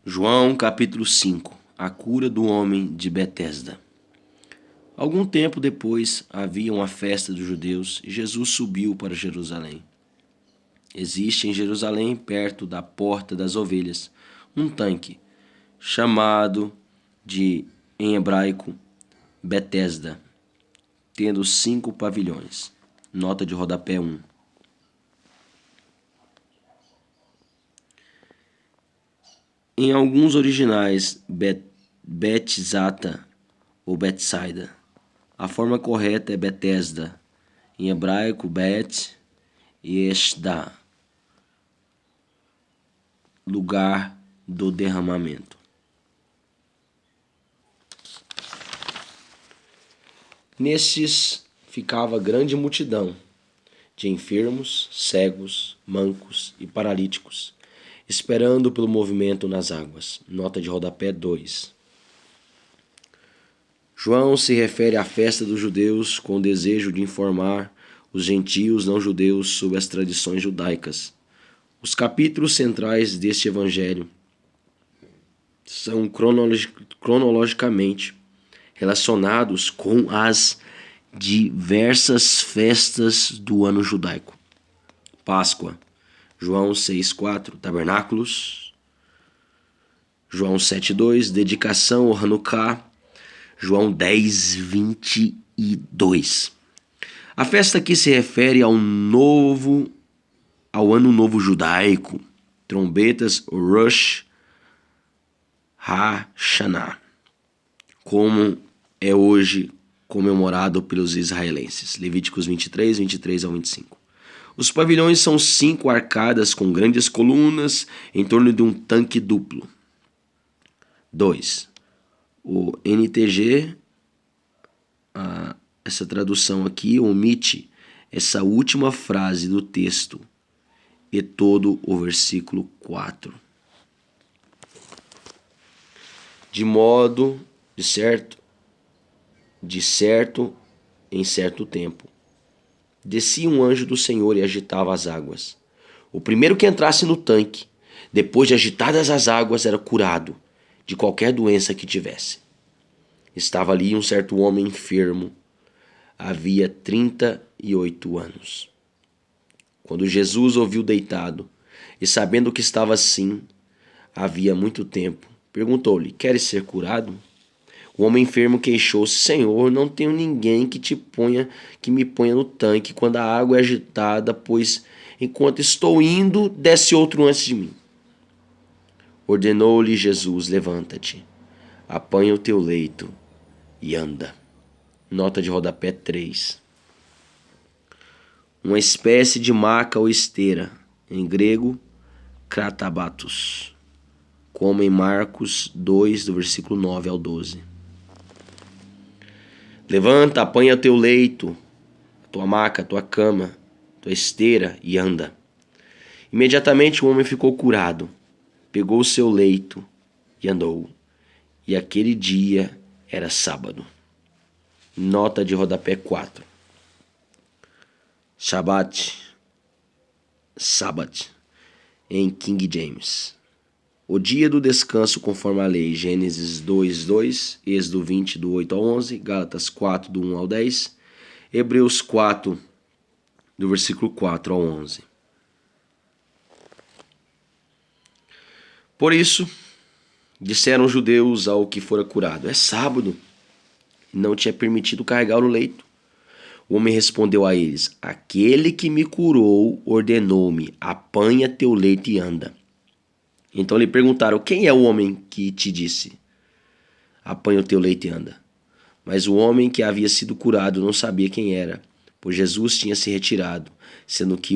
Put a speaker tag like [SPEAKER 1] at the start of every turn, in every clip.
[SPEAKER 1] João capítulo 5. A cura do homem de Betesda. Algum tempo depois havia uma festa dos judeus e Jesus subiu para Jerusalém. Existe em Jerusalém, perto da Porta das Ovelhas, um tanque, chamado em hebraico, Betesda, tendo 5 pavilhões. Nota de rodapé 1. Em alguns originais, Betzata ou Betsaida. A forma correta é Betesda, em hebraico Bet Yesda, lugar do derramamento. Nestes ficava grande multidão de enfermos, cegos, mancos e paralíticos, esperando pelo movimento nas águas. Nota de rodapé 2. João se refere à festa dos judeus com o desejo de informar os gentios não judeus sobre as tradições judaicas. Os capítulos centrais deste evangelho são cronologicamente relacionados com as diversas festas do ano judaico. Páscoa, João 6,4, Tabernáculos, João 7,2, Dedicação ao Hanukkah, João 10:22. A festa aqui se refere ao Ano Novo Judaico, trombetas, Rosh Hashanah, como é hoje comemorado pelos israelenses. Levíticos 23, 23 ao 25. Os pavilhões são 5 arcadas com grandes colunas em torno de um tanque duplo. 2. O NTG, essa tradução aqui, omite essa última frase do texto e todo o versículo 4. De certo, em certo tempo, descia um anjo do Senhor e agitava as águas. O primeiro que entrasse no tanque, depois de agitadas as águas, era curado de qualquer doença que tivesse. Estava ali um certo homem enfermo, havia 38 anos. Quando Jesus ouviu deitado, e sabendo que estava assim havia muito tempo, perguntou-lhe: queres ser curado? O homem enfermo queixou-se: Senhor, não tenho ninguém que me ponha no tanque quando a água é agitada, pois enquanto estou indo, desce outro antes de mim. Ordenou-lhe Jesus: levanta-te, apanha o teu leito e anda. Nota de rodapé 3. Uma espécie de maca ou esteira, em grego, kratabatos, como em Marcos 2, do versículo 9 ao 12. Levanta, apanha o teu leito, a tua maca, a tua cama, a tua esteira e anda. Imediatamente o homem ficou curado, pegou o seu leito e andou. E aquele dia era sábado. Nota de rodapé 4. Sabbath, em King James. O dia do descanso conforme a lei, Gênesis 2:2, Êxodo 20, do 8 ao 11, Gálatas 4, do 1 ao 10, Hebreus 4, do versículo 4 ao 11. Por isso, disseram os judeus ao que fora curado: é sábado, e não te é permitido carregar o leito. O homem respondeu a eles: aquele que me curou ordenou-me: apanha teu leito e anda. Então lhe perguntaram: quem é o homem que te disse: apanha o teu leito e anda? Mas o homem que havia sido curado não sabia quem era, pois Jesus tinha se retirado, sendo que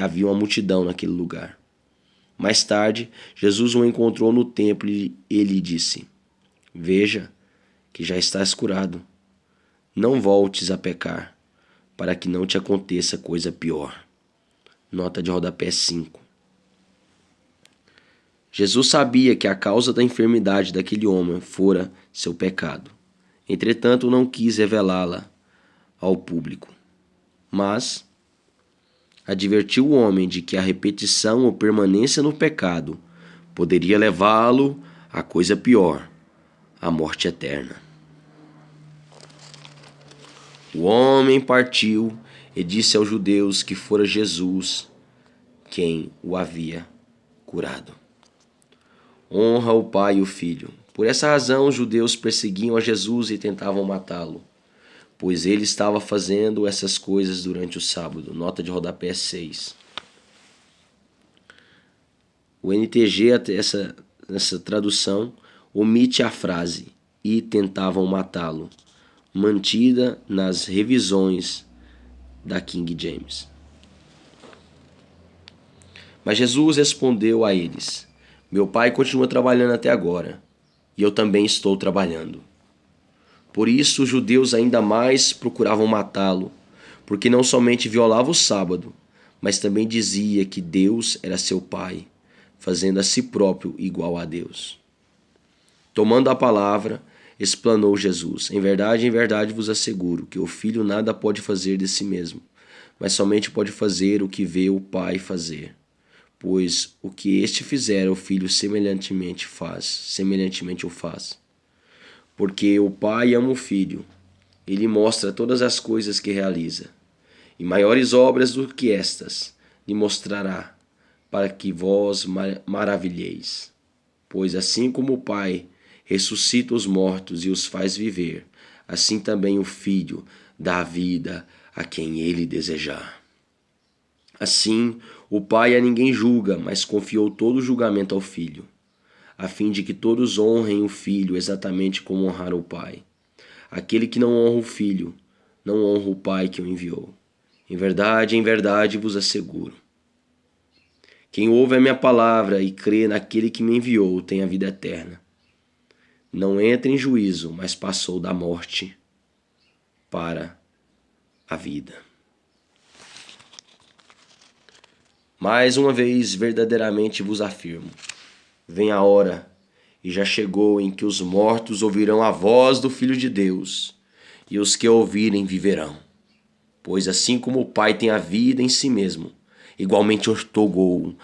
[SPEAKER 1] havia uma multidão naquele lugar. Mais tarde, Jesus o encontrou no templo e lhe disse: veja que já estás curado. Não voltes a pecar, para que não te aconteça coisa pior. Nota de rodapé 5. Jesus sabia que a causa da enfermidade daquele homem fora seu pecado. Entretanto, não quis revelá-la ao público. Mas advertiu o homem de que a repetição ou permanência no pecado poderia levá-lo a coisa pior, a morte eterna. O homem partiu e disse aos judeus que fora Jesus quem o havia curado. Honra o Pai e o Filho. Por essa razão, os judeus perseguiam a Jesus e tentavam matá-lo, pois ele estava fazendo essas coisas durante o sábado. Nota de rodapé 6. O NTG, essa tradução, omite a frase "e tentavam matá-lo", mantida nas revisões da King James. Mas Jesus respondeu a eles: "Meu Pai continua trabalhando até agora, e eu também estou trabalhando." Por isso os judeus ainda mais procuravam matá-lo, porque não somente violava o sábado, mas também dizia que Deus era seu Pai, fazendo a si próprio igual a Deus. Tomando a palavra, explanou Jesus: em verdade vos asseguro que o Filho nada pode fazer de si mesmo, mas somente pode fazer o que vê o Pai fazer. Pois o que este fizer, o Filho semelhantemente o faz. Porque o Pai ama o Filho, e lhe mostra todas as coisas que realiza, e maiores obras do que estas lhe mostrará, para que vós maravilheis. Pois assim como o Pai ressuscita os mortos e os faz viver, assim também o Filho dá vida a quem ele desejar. Assim, o Pai a ninguém julga, mas confiou todo o julgamento ao Filho, a fim de que todos honrem o Filho exatamente como honraram o Pai. Aquele que não honra o Filho, não honra o Pai que o enviou. Em verdade vos asseguro. Quem ouve a minha palavra e crê naquele que me enviou tem a vida eterna. Não entra em juízo, mas passou da morte para a vida. Mais uma vez, verdadeiramente vos afirmo, vem a hora, e já chegou, em que os mortos ouvirão a voz do Filho de Deus, e os que ouvirem viverão. Pois assim como o Pai tem a vida em si mesmo, igualmente outorgou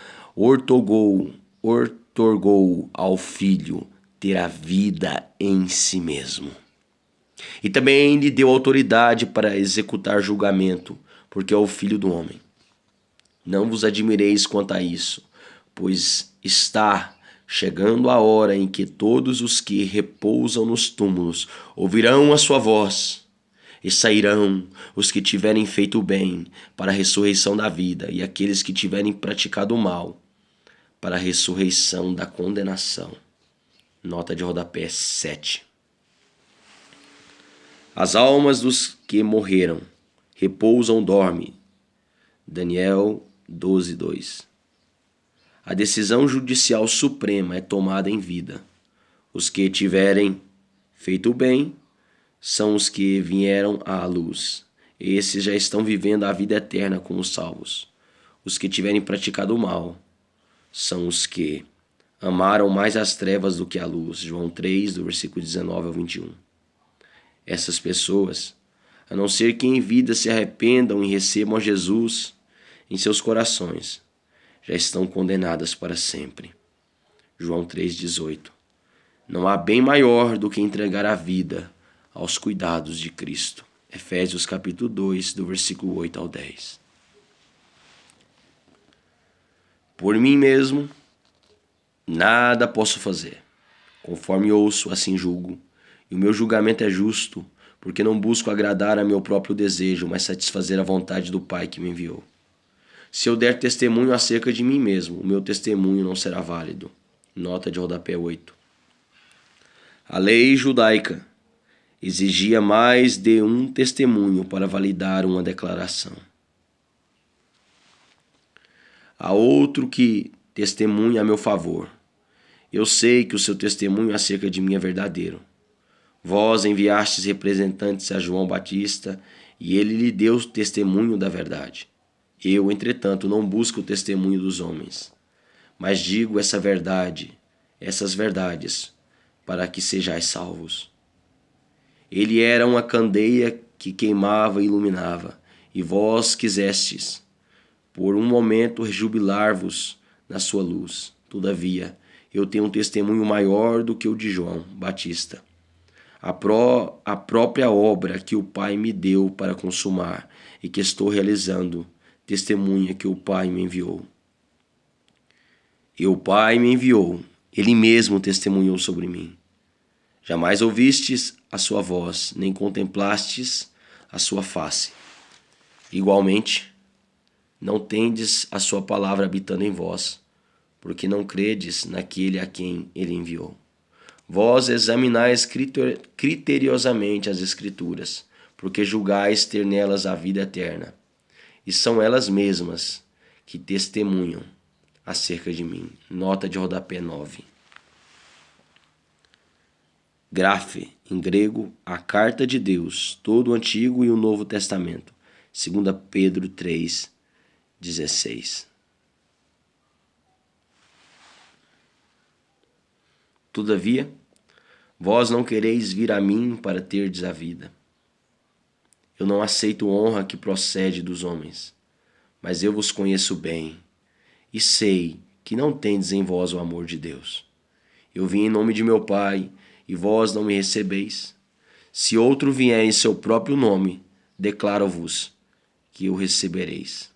[SPEAKER 1] ao Filho ter a vida em si mesmo. E também lhe deu autoridade para executar julgamento, porque é o Filho do homem. Não vos admireis quanto a isso, pois está chegando a hora em que todos os que repousam nos túmulos ouvirão a sua voz, e sairão os que tiverem feito o bem para a ressurreição da vida, e aqueles que tiverem praticado o mal para a ressurreição da condenação. Nota de rodapé 7. As almas dos que morreram dormem. Daniel 12:2. A decisão judicial suprema é tomada em vida. Os que tiverem feito o bem são os que vieram à luz. Esses já estão vivendo a vida eterna como os salvos. Os que tiverem praticado o mal são os que amaram mais as trevas do que a luz. João 3, do versículo 19 ao 21. Essas pessoas, a não ser que em vida se arrependam e recebam a Jesus em seus corações, já estão condenadas para sempre. João 3,18. Não há bem maior do que entregar a vida aos cuidados de Cristo. Efésios capítulo 2, do versículo 8 ao 10. Por mim mesmo, nada posso fazer. Conforme ouço, assim julgo. E o meu julgamento é justo, porque não busco agradar a meu próprio desejo, mas satisfazer a vontade do Pai que me enviou. Se eu der testemunho acerca de mim mesmo, o meu testemunho não será válido. Nota de rodapé 8. A lei judaica exigia mais de um testemunho para validar uma declaração. Há outro que testemunha a meu favor. Eu sei que o seu testemunho acerca de mim é verdadeiro. Vós enviastes representantes a João Batista, e ele lhe deu testemunho da verdade. Eu, entretanto, não busco o testemunho dos homens, mas digo essas verdades, para que sejais salvos. Ele era uma candeia que queimava e iluminava, e vós quisestes, por um momento, rejubilar-vos na sua luz. Todavia, eu tenho um testemunho maior do que o de João Batista. A própria obra que o Pai me deu para consumar e que estou realizando, testemunha que o Pai me enviou. E o Pai me enviou, Ele mesmo testemunhou sobre mim. Jamais ouvistes a sua voz, nem contemplastes a sua face. Igualmente, não tendes a sua palavra habitando em vós, porque não credes naquele a quem Ele enviou. Vós examinais criteriosamente as Escrituras, porque julgais ter nelas a vida eterna, e são elas mesmas que testemunham acerca de mim. Nota de rodapé 9. Grafe, em grego, a carta de Deus, todo o Antigo e o Novo Testamento. 2 Pedro 3:16. Todavia, vós não quereis vir a mim para terdes a vida. Eu não aceito honra que procede dos homens, mas eu vos conheço bem, e sei que não tendes em vós o amor de Deus. Eu vim em nome de meu Pai, e vós não me recebeis. Se outro vier em seu próprio nome, declaro-vos que o recebereis.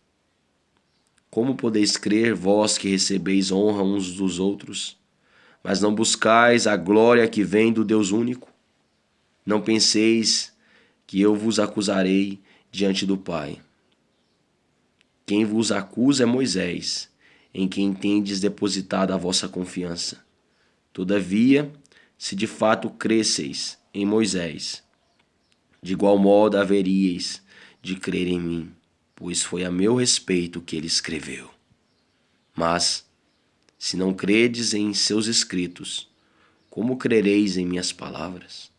[SPEAKER 1] Como podeis crer, vós que recebeis honra uns dos outros, mas não buscais a glória que vem do Deus único? Não penseis que eu vos acusarei diante do Pai. Quem vos acusa é Moisés, em quem tendes depositado a vossa confiança. Todavia, se de fato cresceis em Moisés, de igual modo haveríeis de crer em mim, pois foi a meu respeito que ele escreveu. Mas, se não credes em seus escritos, como crereis em minhas palavras?